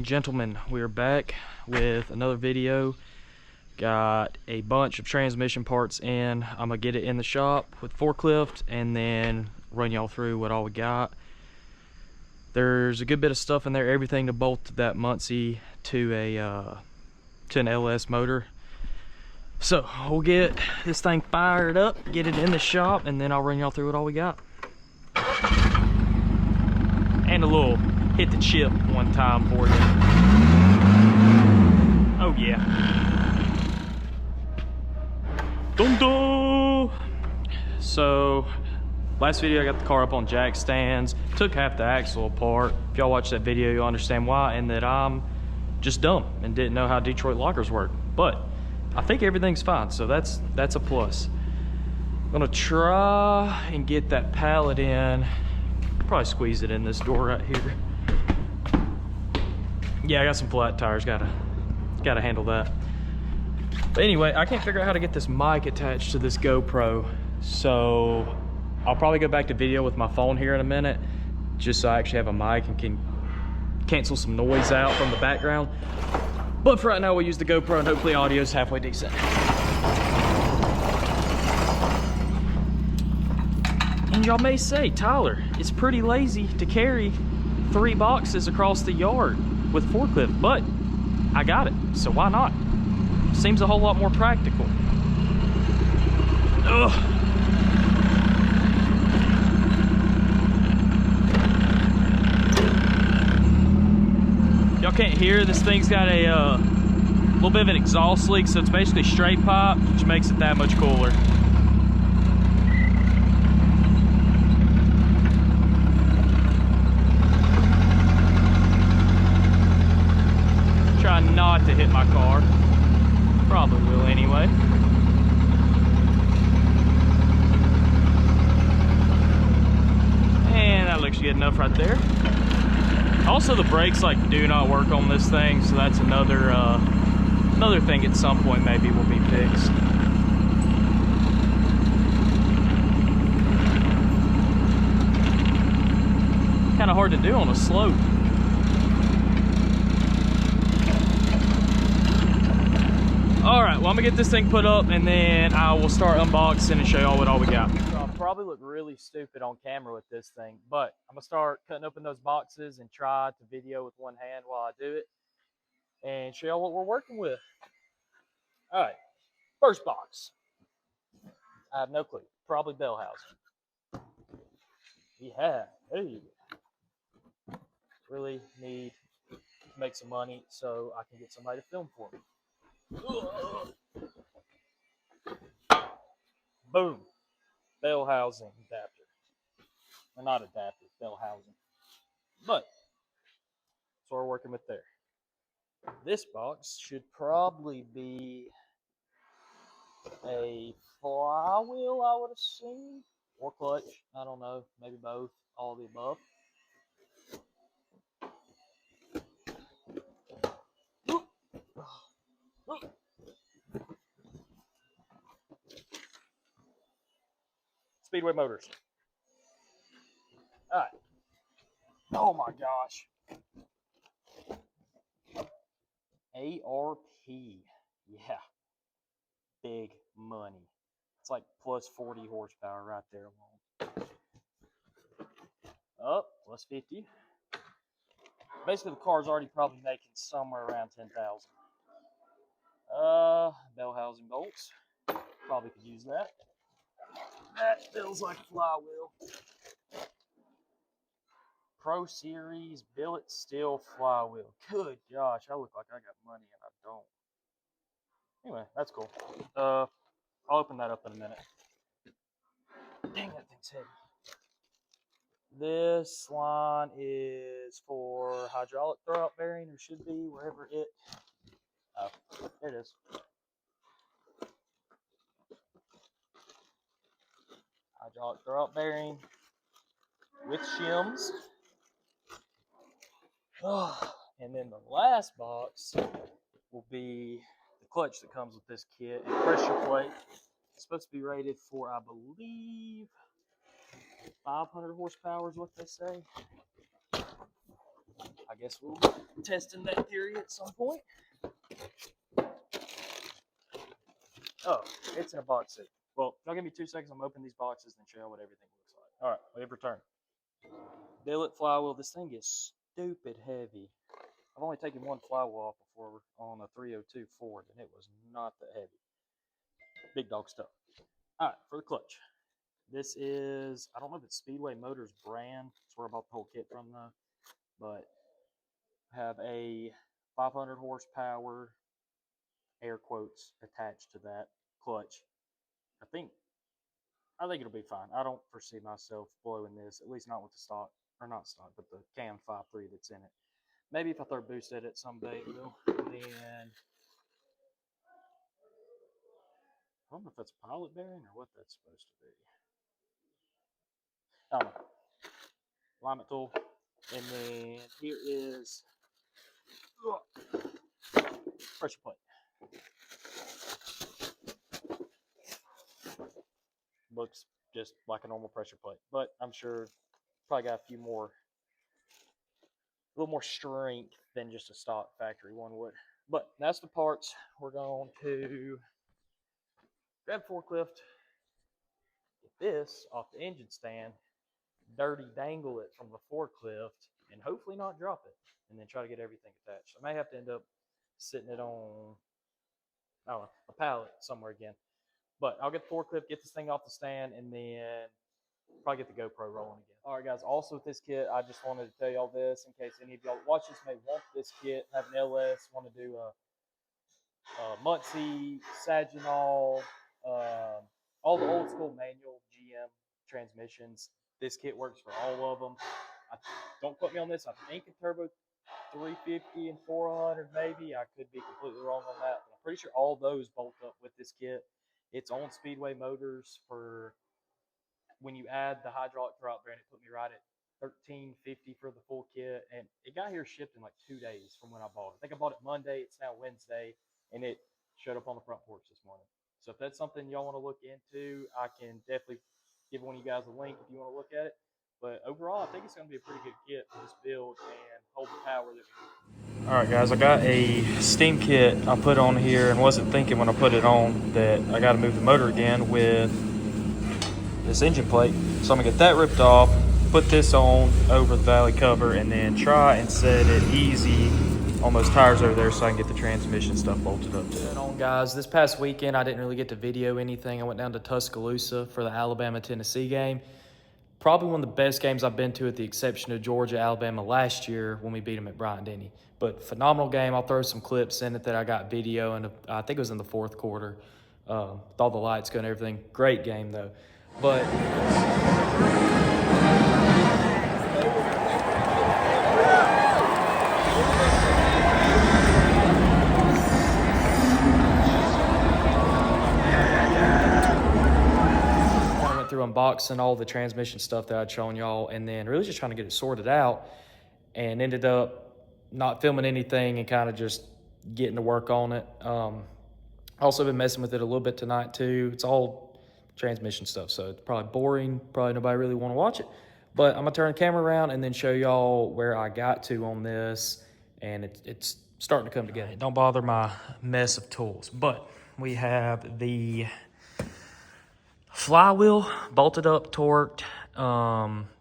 and gentlemen, we're back with another video. Got a bunch of transmission parts in. I'm gonna get it in the shop with forklift and then run y'all through what all we got. There's a good bit of stuff in there, everything to bolt that Muncie to an LS motor. So we'll get this thing fired up, get it in the shop, and then I'll run y'all through what all we got. And a little hit the chip one time for you. Oh yeah. Dun dun! So, last video I got the car up on jack stands, took half the axle apart. If y'all watch that video, you'll understand why, and that I'm just dumb and didn't know how Detroit lockers work. But I think everything's fine, so that's a plus. I'm gonna try and get that pallet in. Probably squeeze it in this door right here. Yeah, I got some flat tires, gotta handle that. But anyway, I can't figure out how to get this mic attached to this GoPro, so I'll probably go back to video with my phone here in a minute, just so I actually have a mic and can cancel some noise out from the background. But for right now, we'll use the GoPro and hopefully audio's halfway decent. And y'all may say, Tyler, it's pretty lazy to carry 3 boxes across the yard with forklift, but I got it, so why not? Seems a whole lot more practical. Ugh. Y'all can't hear, this thing's got a little bit of an exhaust leak, so it's basically straight pipe, which makes it that much cooler. Try not to hit my car. Probably will anyway. And that looks good enough right there. Also, the brakes do not work on this thing, so that's another thing at some point maybe will be fixed. Kind of hard to do on a slope. Alright, well I'm gonna get this thing put up and then I will start unboxing and show y'all what all we got. So I'll probably look really stupid on camera with this thing, but I'm gonna start cutting open those boxes and try to video with one hand while I do it and show y'all what we're working with. Alright, first box. I have no clue. Probably bell housing. Yeah, hey. Really need to make some money so I can get somebody to film for me. Boom. Bell housing adapter. Or not adapter, bell housing. But that's what we're working with there. This box should probably be a flywheel, I would assume. Or clutch. I don't know. Maybe both. All of the above. Speedway motors. All right. Oh my gosh. ARP. Yeah. Big money. It's like plus 40 horsepower right there alone. Up, plus 50. Basically, the car's already probably making somewhere around 10,000. Bell housing bolts. Probably could use that. That feels like a flywheel. Pro Series billet steel flywheel. Good gosh, I look like I got money and I don't. Anyway, that's cool. I'll open that up in a minute. Dang, that thing's heavy. This line is for hydraulic throwout bearing, or should be, wherever it. Oh, there it is. Hydraulic throwout bearing with shims. And then the last box will be the clutch that comes with this kit and pressure plate. It's supposed to be rated for, I believe, 500 horsepower is what they say. I I guess we'll be testing that theory at some point. Oh, it's in a box suit. Well, y'all give me 2 seconds. I'm gonna open these boxes and show you what everything looks like. All right, we have returned. Billet flywheel. This thing is stupid heavy. I've only taken one flywheel off before on a 302 Ford, and it was not that heavy. Big dog stuff. All right, for the clutch. This is, I don't know if it's Speedway Motors brand. That's where I bought the whole kit from, though. But I have a 500 horsepower, air quotes, attached to that clutch. I think it'll be fine. I don't foresee myself blowing this, at least not with the stock, or not stock, but the Cam 5.3 that's in it. Maybe if I throw boost at it someday, it will. Then I don't know if that's pilot bearing or what that's supposed to be. I don't know. Alignment tool. And then here is pressure plate. Looks just like a normal pressure plate, but I'm sure probably got a little more strength than just a stock factory one would. But that's the parts. We're going to grab forklift, get this off the engine stand, dirty dangle it from the forklift, and hopefully not drop it, and then try to get everything attached. I may have to end up sitting it on, I don't know, a pallet somewhere again. But I'll get the forklift, get this thing off the stand, and then probably get the GoPro rolling again. All right, guys. Also with this kit, I just wanted to tell y'all this in case any of y'all watch this may want this kit, have an LS, want to do a Muncie, Saginaw, all the old school manual GM transmissions. This kit works for all of them. Don't quote me on this. I think a turbo 350 and 400 maybe. I could be completely wrong on that, but I'm pretty sure all those bolt up with this kit. It's on Speedway Motors for when you add the hydraulic drop bearing. It put me right at $13.50 for the full kit, and it got here shipped in like 2 days from when I bought it. I think I bought it Monday. It's now Wednesday, and it showed up on the front porch this morning. So if that's something y'all want to look into, I can definitely give one of you guys a link if you want to look at it. But overall, I think it's going to be a pretty good kit for this build and hold the power that we need. All right, guys, I got a steam kit I put on here and wasn't thinking when I put it on that I got to move the motor again with this engine plate. So I'm going to get that ripped off, put this on over the valley cover, and then try and set it easy on those tires over there so I can get the transmission stuff bolted up to it. On, guys, this past weekend I didn't really get to video anything. I went down to Tuscaloosa for the Alabama-Tennessee game. Probably one of the best games I've been to, with the exception of Georgia-Alabama last year when we beat them at Bryant-Denny. But phenomenal game. I'll throw some clips in it that I got video, and I think it was in the fourth quarter with all the lights going and everything. Great game, though. But unboxing all the transmission stuff that I'd shown y'all, and then really just trying to get it sorted out, and ended up not filming anything and kind of just getting to work on it. Also been messing with it a little bit tonight too. It's all transmission stuff, so it's probably boring. Probably nobody really want to watch it, but I'm gonna turn the camera around and then show y'all where I got to on this, and it's starting to come together. Don't bother my mess of tools, but we have the flywheel bolted up, torqued,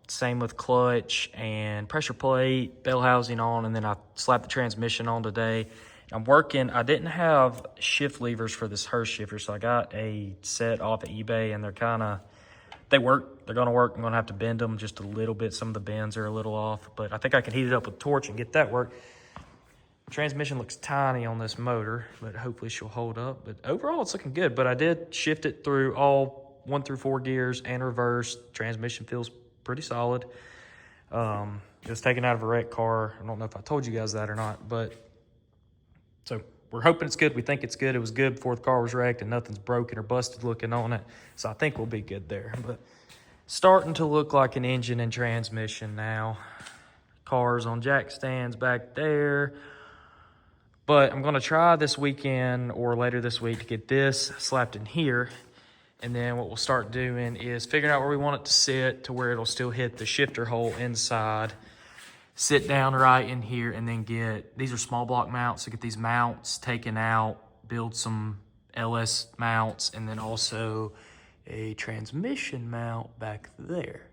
same with clutch and pressure plate, bell housing on, and then I slapped the transmission on today. I'm working, I didn't have shift levers for this Hurst shifter, so I got a set off of eBay, and they work, they're gonna work. I'm gonna have to bend them just a little bit. Some of the bends are a little off, but I think I can heat it up with torch and get that work. Transmission looks tiny on this motor, but hopefully she'll hold up. But overall, it's looking good. But I did shift it through all 1 through 4 gears and reverse. Transmission feels pretty solid. It was taken out of a wrecked car. I don't know if I told you guys that or not, but so we're hoping it's good. We think it's good. It was good before the car was wrecked, and nothing's broken or busted looking on it. So I think we'll be good there. But starting to look like an engine and transmission now. Cars on jack stands back there. But I'm going to try this weekend or later this week to get this slapped in here. And then what we'll start doing is figuring out where we want it to sit to where it'll still hit the shifter hole inside. sit down right in here and then get, these are small block mounts, so get these mounts taken out, build some LS mounts, and then also a transmission mount back there.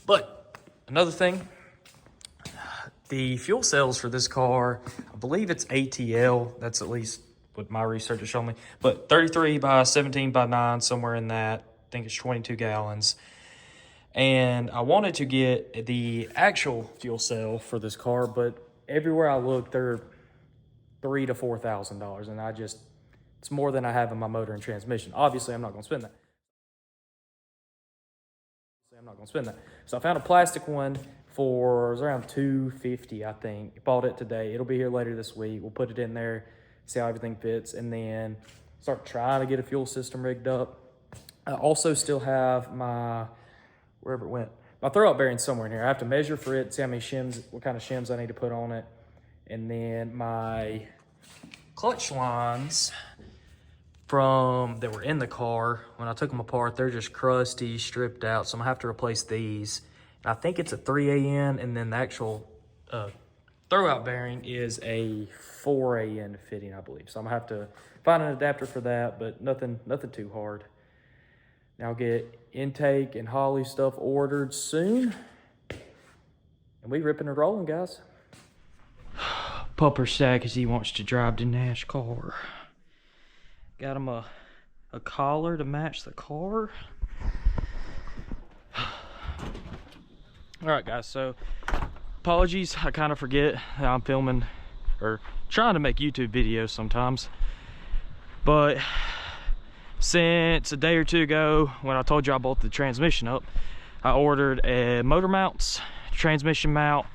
But another thing, the fuel cells for this car, I believe it's ATL. That's at least what my research has shown me. But 33 by 17 by 9, somewhere in that. I think it's 22 gallons. And I wanted to get the actual fuel cell for this car, but everywhere I looked, they're $3,000 to $4,000, and it's more than I have in my motor and transmission. Obviously, I'm not going to spend that. So I found a plastic one for, it was around $250, I think. Bought it today. It'll be here later this week. We'll put it in there, see how everything fits, and then start trying to get a fuel system rigged up. I also still have my, wherever it went, my throwout bearing somewhere in here. I have to measure for it, see how many shims, what kind of shims I need to put on it. And then my clutch lines that were in the car, when I took them apart, they're just crusty, stripped out, so I'm gonna have to replace these. And I think it's a 3AN, and then the actual throwout bearing is a 4AN fitting, I believe. So I'm gonna have to find an adapter for that, but nothing too hard. Now I'll get intake and Holly stuff ordered soon, and we ripping and rolling, guys. Pupper sack as he wants to drive the Nascar. Got him a collar to match the car. All right, guys, so apologies, I kind of forget that I'm filming or trying to make YouTube videos sometimes. But since a day or two ago, when I told you I bought the transmission up, I ordered a motor mounts, transmission mount,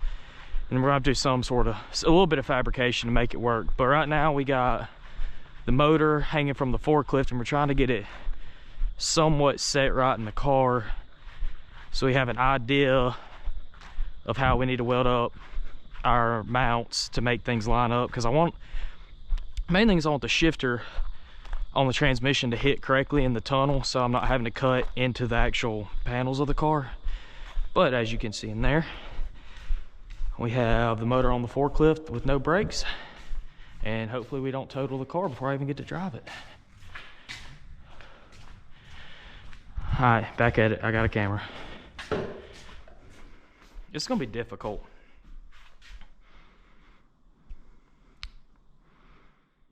and we're gonna do a little bit of fabrication to make it work. But right now we got the motor hanging from the forklift, and we're trying to get it somewhat set right in the car so we have an idea of how we need to weld up our mounts to make things line up. Because main thing is I want the shifter on the transmission to hit correctly in the tunnel, so I'm not having to cut into the actual panels of the car. But as you can see in there, we have the motor on the forklift with no brakes, and hopefully we don't total the car before I even get to drive it. All right, back at it. I got a camera. It's gonna be difficult.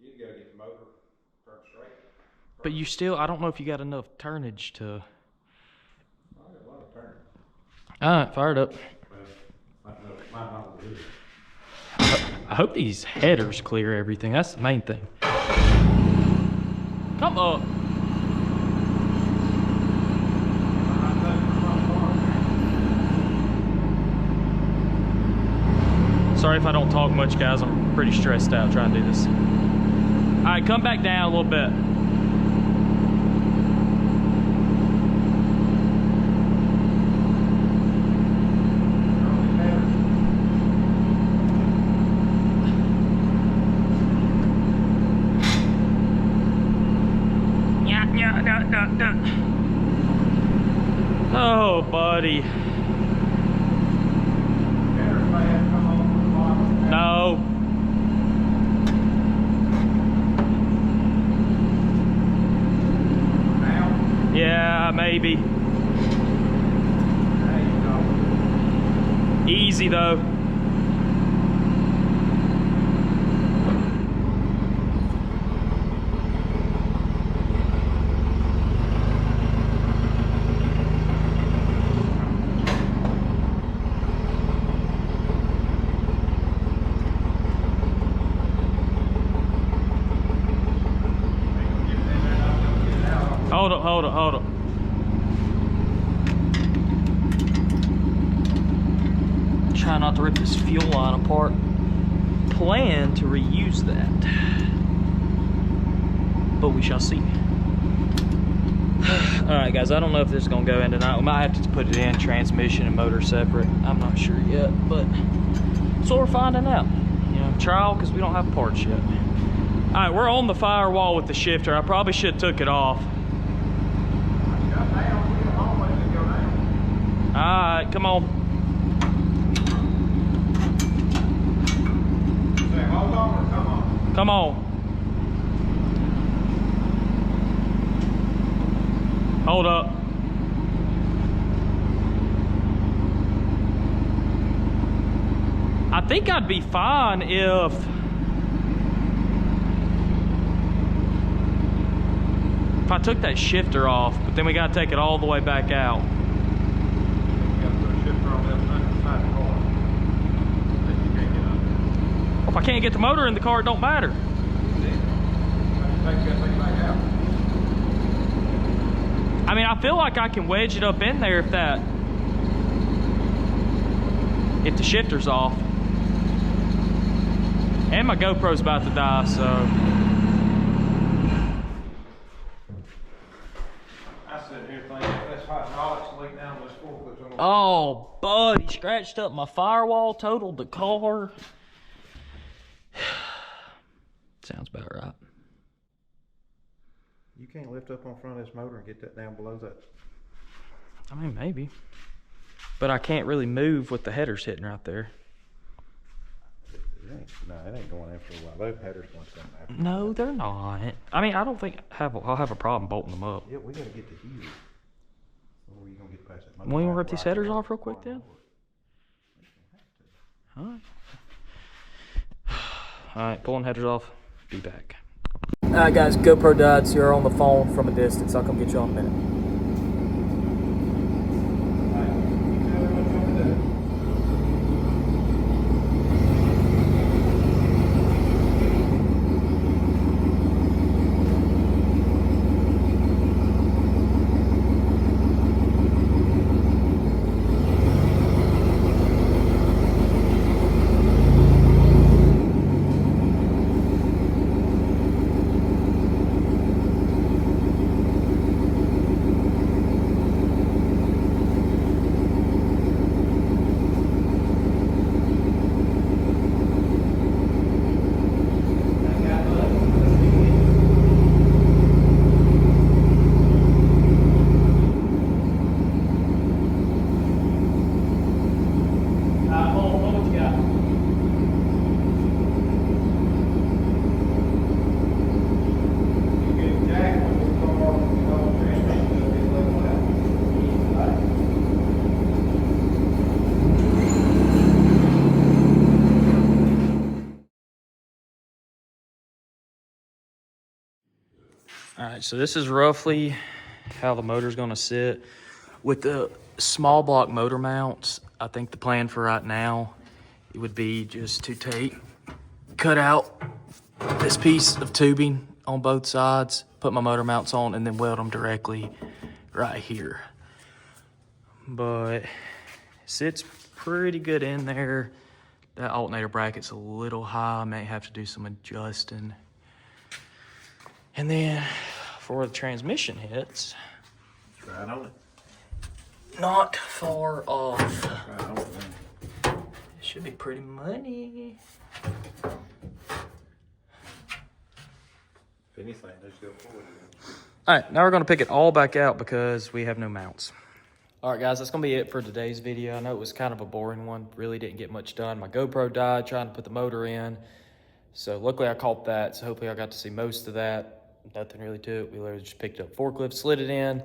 You gotta get the motor turned straight. But you still, I don't know if you got enough turnage to. I got a lot of turn. All right, fired up. I hope these headers clear everything. That's the main thing. Come up. Sorry if I don't talk much, guys. I'm pretty stressed out trying to do this. All right, come back down a little bit. Oh, buddy. No. Now? Yeah, maybe. There you go. Easy though. Hold up. Try not to rip this fuel line apart. Plan to reuse that, but we shall see. All right, guys, I don't know if this is gonna go in tonight. We might have to put it in transmission and motor separate. I'm not sure yet, but so we're finding out. You know, trial, because we don't have parts yet. All right, we're on the firewall with the shifter. I probably should have took it off. All right, come on. Come on. Hold up. I think I'd be fine if I took that shifter off, but then we gotta take it all the way back out. You gotta put a shifter on the other side of the car that you can't get under. If I can't get the motor in the car, it don't matter. You gotta take it back out. I mean, I feel like I can wedge it up in there if the shifter's off. And my GoPro's about to die, so. I sit here thinking, if this hydraulics leak down this forklift's gonna. Oh, buddy, scratched up my firewall, totaled the car. Sounds about right. You can't lift up on front of this motor and get that down below that. I mean, maybe. But I can't really move with the headers hitting right there. No, it ain't going after a while. Those headers going to come after. No, they're not. I mean, I don't think I'll have a problem bolting them up. Yeah, we gotta get to here. Or you gonna get past that? Want you to rip these headers off real quick then? Alright. Alright, pulling headers off. Be back. Alright guys, GoPro died, so you're on the phone from a distance. I'll come get you in a minute. All right, so this is roughly how the motor's gonna sit. With the small block motor mounts, I think the plan for right now, it would be just to cut out this piece of tubing on both sides, put my motor mounts on, and then weld them directly right here. But it sits pretty good in there. That alternator bracket's a little high, I may have to do some adjusting. And then for the transmission hits, Right on it. not far off. Right on it, man. It should be pretty money. If anything, let's go forward again. All right, now we're gonna pick it all back out because we have no mounts. All right, guys, that's gonna be it for today's video. I know it was kind of a boring one. Really didn't get much done. My GoPro died trying to put the motor in. So luckily I caught that. So hopefully I got to see most of that. Nothing really to it. We literally just picked up forklift, slid it in.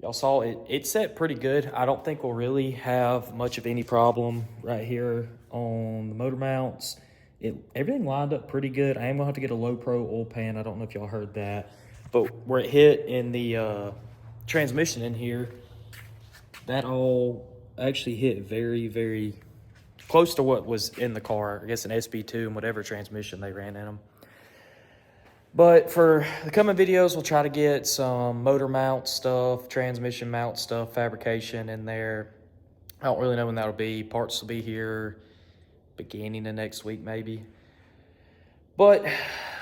Y'all saw it. It set pretty good. I don't think we'll really have much of any problem right here on the motor mounts. Everything lined up pretty good. I am gonna have to get a low pro oil pan. I don't know if y'all heard that, but where it hit in the transmission in here, that all actually hit very, very close to what was in the car. I guess an SB2 and whatever transmission they ran in them. But for the coming videos, we'll try to get some motor mount stuff, transmission mount stuff, fabrication in there. I don't really know when that'll be. Parts will be here beginning of next week, maybe. But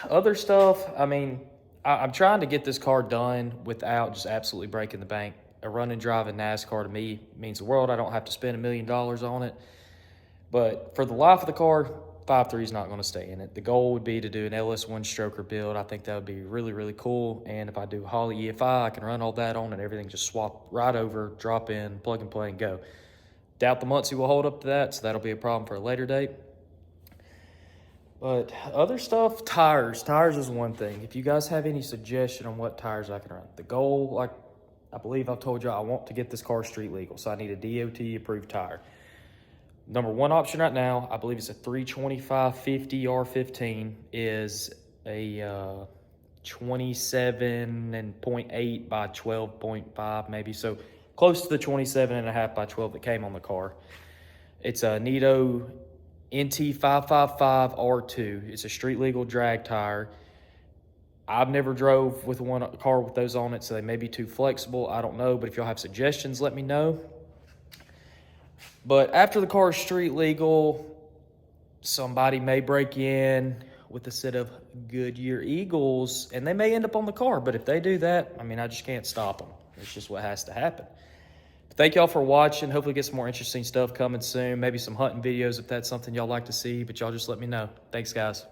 other stuff, I mean, I'm trying to get this car done without just absolutely breaking the bank. A run and drive in NASCAR to me means the world. I don't have to spend $1 million on it. But for the life of the car, 5.3 is not going to stay in it. The goal would be to do an LS1 stroker build. I think that would be really, really cool. And if I do Holley EFI, I can run all that on and everything just swap right over, drop in, plug and play, and go. Doubt the Muncie will hold up to that, so that'll be a problem for a later date. But other stuff, tires. Tires is one thing. If you guys have any suggestion on what tires I can run, the goal, like I believe I've told you, I want to get this car street legal, so I need a DOT approved tire. Number one option right now, I believe it's a 325/50 R15, is a 27.8 by 12.5 maybe, so close to the 27.5 by 12 that came on the car. It's a Nito NT555 R2. It's a street legal drag tire. I've never drove with a car with those on it, so they may be too flexible. I don't know, but if y'all have suggestions, let me know. But after the car is street legal, somebody may break in with a set of Goodyear Eagles, and they may end up on the car. But if they do that, I mean, I just can't stop them. It's just what has to happen. But thank y'all for watching. Hopefully get some more interesting stuff coming soon. Maybe some hunting videos if that's something y'all like to see, but y'all just let me know. Thanks, guys.